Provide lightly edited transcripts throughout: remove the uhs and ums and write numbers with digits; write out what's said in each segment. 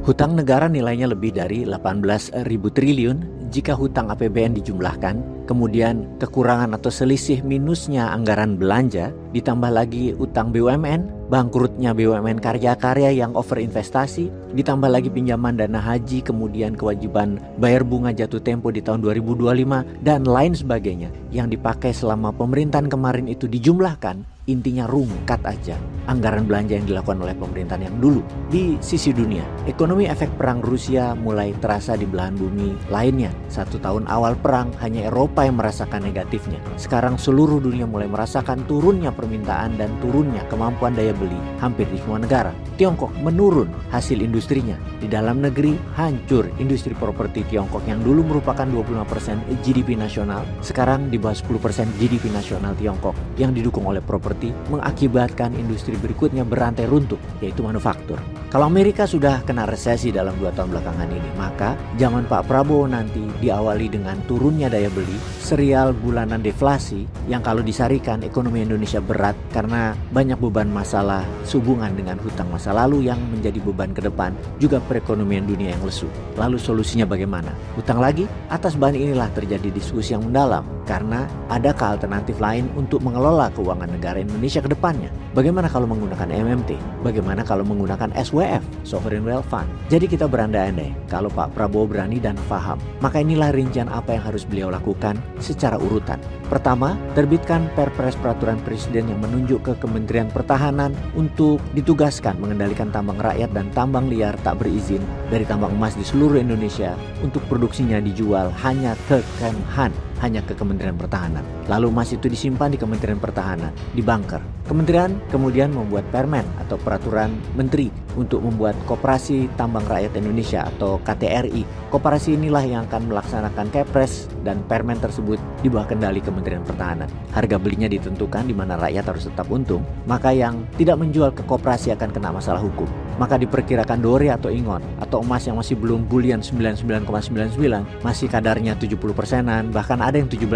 Hutang negara nilainya lebih dari 18.000 triliun jika hutang APBN dijumlahkan, kemudian kekurangan atau selisih minusnya anggaran belanja, ditambah lagi utang BUMN, bangkrutnya BUMN karya-karya yang overinvestasi, ditambah lagi pinjaman dana haji, kemudian kewajiban bayar bunga jatuh tempo di tahun 2025, dan lain sebagainya yang dipakai selama pemerintahan kemarin itu dijumlahkan, intinya rungkat aja anggaran belanja yang dilakukan oleh pemerintahan yang dulu. Di sisi dunia, ekonomi efek perang Rusia mulai terasa di belahan bumi lainnya. 1 tahun awal perang hanya Eropa yang merasakan negatifnya. Sekarang seluruh dunia mulai merasakan turunnya permintaan dan turunnya kemampuan daya beli hampir di semua negara. Tiongkok menurun hasil industrinya. Di dalam negeri hancur industri properti Tiongkok yang dulu merupakan 25% GDP nasional, sekarang di bawah 10% GDP nasional Tiongkok yang didukung oleh properti, mengakibatkan industri berikutnya berantai runtuh, yaitu manufaktur. Kalau Amerika sudah kena resesi dalam 2 tahun belakangan ini, maka zaman Pak Prabowo nanti diawali dengan turunnya daya beli, serial bulanan deflasi yang kalau disarikan ekonomi Indonesia berat karena banyak beban masalah sehubungan dengan hutang masa lalu yang menjadi beban ke depan, juga perekonomian dunia yang lesu. Lalu solusinya bagaimana? Hutang lagi? Atas bahan inilah terjadi diskusi yang mendalam, karena adakah alternatif lain untuk mengelola keuangan negara Indonesia ke depannya? Bagaimana kalau menggunakan MMT? Bagaimana kalau menggunakan SWF, Sovereign Wealth Fund? Jadi kita berandai-andai, kalau Pak Prabowo berani dan paham, maka inilah rincian apa yang harus beliau lakukan secara urutan. Pertama, terbitkan Perpres Peraturan Presiden yang menunjuk ke Kementerian Pertahanan untuk ditugaskan mengendalikan tambang rakyat dan tambang liar tak berizin dari tambang emas di seluruh Indonesia untuk produksinya dijual hanya ke Kemhan, hanya ke Kementerian Pertahanan. Lalu emas itu disimpan di Kementerian Pertahanan, di bunker. Kementerian kemudian membuat permen atau peraturan menteri untuk membuat Koperasi Tambang Rakyat Indonesia atau KTRI. Koperasi inilah yang akan melaksanakan Kepres dan permen tersebut di bawah kendali Kementerian Pertahanan. Harga belinya ditentukan di mana rakyat harus tetap untung, maka yang tidak menjual ke koperasi akan kena masalah hukum. Maka diperkirakan Dore atau Ingon atau emas yang masih belum bulian 99,99 masih kadarnya 70%-an, bahkan ada yang 17%.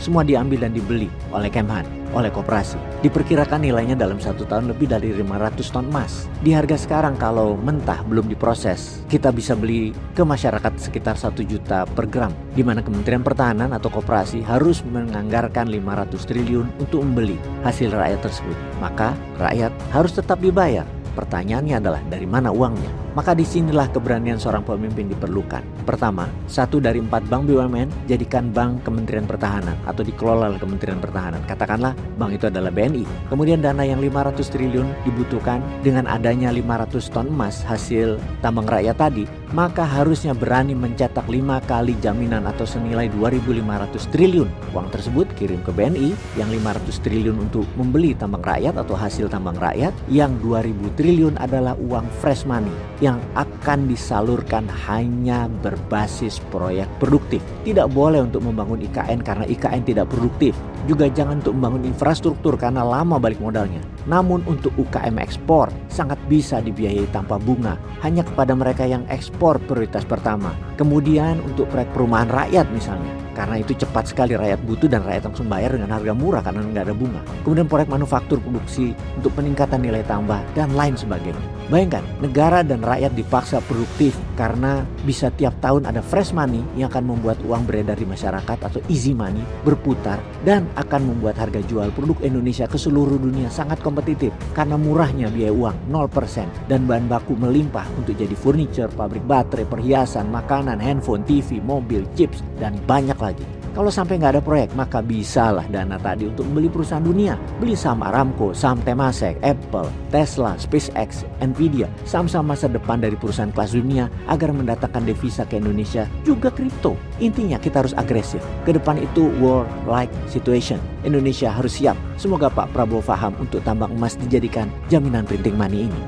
Semua diambil dan dibeli oleh Kemhan, oleh koperasi. Diperkirakan nilainya dalam 1 tahun lebih dari 500 ton emas. Di harga sekarang kalau mentah belum diproses, kita bisa beli ke masyarakat sekitar 1 juta per gram, di mana Kementerian Pertahanan atau koperasi harus menganggarkan 500 triliun untuk membeli hasil rakyat tersebut. Maka rakyat harus tetap dibayar. Pertanyaannya adalah dari mana uangnya? Maka disinilah keberanian seorang pemimpin diperlukan. Pertama, 1 dari 4 bank BUMN jadikan bank Kementerian Pertahanan atau dikelola oleh Kementerian Pertahanan. Katakanlah bank itu adalah BNI. Kemudian dana yang 500 triliun dibutuhkan dengan adanya 500 ton emas hasil tambang rakyat tadi, maka harusnya berani mencetak 5 kali jaminan atau senilai 2.500 triliun. Uang tersebut kirim ke BNI yang 500 triliun untuk membeli tambang rakyat atau hasil tambang rakyat, yang 2.000 triliun adalah uang fresh money yang akan disalurkan hanya berbasis proyek produktif. Tidak boleh untuk membangun IKN karena IKN tidak produktif. Juga jangan untuk membangun infrastruktur karena lama balik modalnya. Namun untuk UKM ekspor sangat bisa dibiayai tanpa bunga, hanya kepada mereka yang ekspor prioritas pertama. Kemudian untuk proyek perumahan rakyat misalnya, karena itu cepat sekali rakyat butuh dan rakyat langsung bayar dengan harga murah karena nggak ada bunga. Kemudian proyek manufaktur produksi untuk peningkatan nilai tambah dan lain sebagainya. Bayangkan, negara dan rakyat dipaksa produktif karena bisa tiap tahun ada fresh money yang akan membuat uang beredar di masyarakat atau easy money berputar dan akan membuat harga jual produk Indonesia ke seluruh dunia sangat kompetitif karena murahnya biaya uang 0% dan bahan baku melimpah untuk jadi furniture, pabrik baterai, perhiasan, makanan, handphone, TV, mobil, chips, dan banyak lagi. Kalau sampai nggak ada proyek, maka bisalah dana tadi untuk membeli perusahaan dunia. Beli saham Aramco, saham Temasek, Apple, Tesla, SpaceX, Nvidia, saham-saham masa depan dari perusahaan kelas dunia agar mendatangkan devisa ke Indonesia, juga kripto. Intinya kita harus agresif. Kedepan itu war-like situation. Indonesia harus siap. Semoga Pak Prabowo paham untuk tambang emas dijadikan jaminan printing money ini.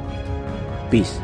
Peace.